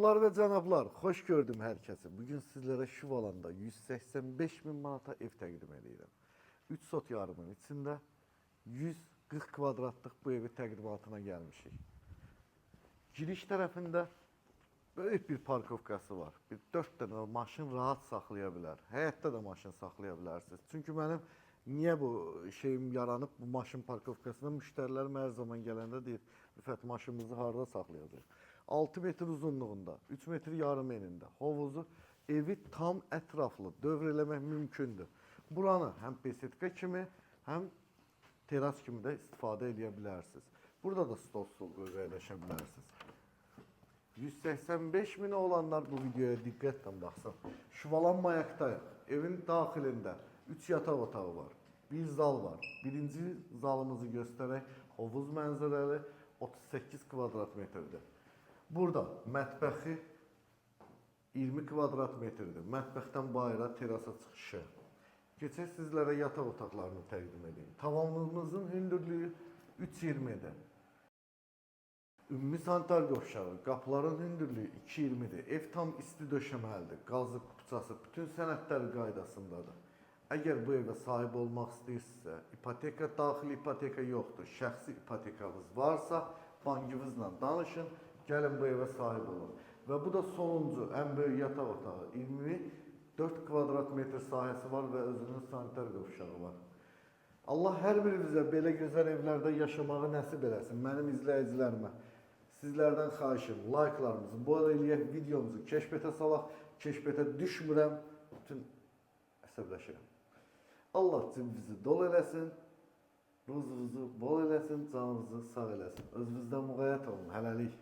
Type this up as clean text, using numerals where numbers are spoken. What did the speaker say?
Xanımlar və cənablar, xoş gördüm hər kəsi. Bugün sizlərə Şuvalanda 185 min manata ev təqdim edirəm. 3 sot yarımın içində 140 kvadratlıq bu evi təqdimatına gəlmişik. Giriş tərəfində böyük bir parkovkası var. Bir 4 dənə maşın rahat saxlaya bilər. Həyətdə də maşın saxlaya bilərsiniz. Çünki mənim niyə bu şeyim yaranıb bu maşın parkovkasına müştərilərim hər zaman gələndə deyir, Rüfət maşınımızı harda saxlayacaq? 6 metr uzunluğunda, 3 metr yarım enində hovuzu evi tam ətraflı dövr eləmək mümkündür. Buranı həm besetka kimi, həm teras kimi də istifadə edə bilərsiniz. Burada da stol qoyub əyləşə bilərsiniz. 185 min olanlar bu videoya diqqətlə baxsın. Şuvalan mayaqdayıq. Evin daxilində 3 yataq otağı var. Bir zal var. Birinci zalımızı göstərək. Hovuz mənzərəli 38 kvadrat metrdir. Burada mətbəxi 20 kvadrat metrdir. Mətbəxdən bayıra terasa çıxışı. Keçək sizlərə yataq otaqlarını təqdim edeyim. Tavanımızın hündürlüyü 3.20-dir. Ümumi sanitar qovşağı, qapıların hündürlüyü 2.20-dir. Ev tam isti döşəməlidir. Qazı, kupçası, bütün sənədlər qaydasındadır. Əgər bu evə sahib olmaq istəyirsinizsə, ipoteka, daxili ipoteka yoxdur. Şəxsi ipotekanız varsa, bankınızla danışın, gəlin bu evə sahib olun. Və bu da sonuncu, ən böyük yataq otağı. 24 kvadrat metr sahəsi var və özünün sanitar qovşağı var. Allah hər birimizə belə gözəl evlərdə yaşamağı nəsib eləsin. Mənim izləyicilərimə, sizlərdən xahişim, like'larımızı, bu arada eləyək videomuzu keşfətə salaq. Keşfətə düşmürəm, bütün əsəbləşirəm. Allah cibinizi dol eləsin, ruzunuzu bol eləsin, canınızı sağ eləsin. Özünüzdən müğayət olun, hələlik.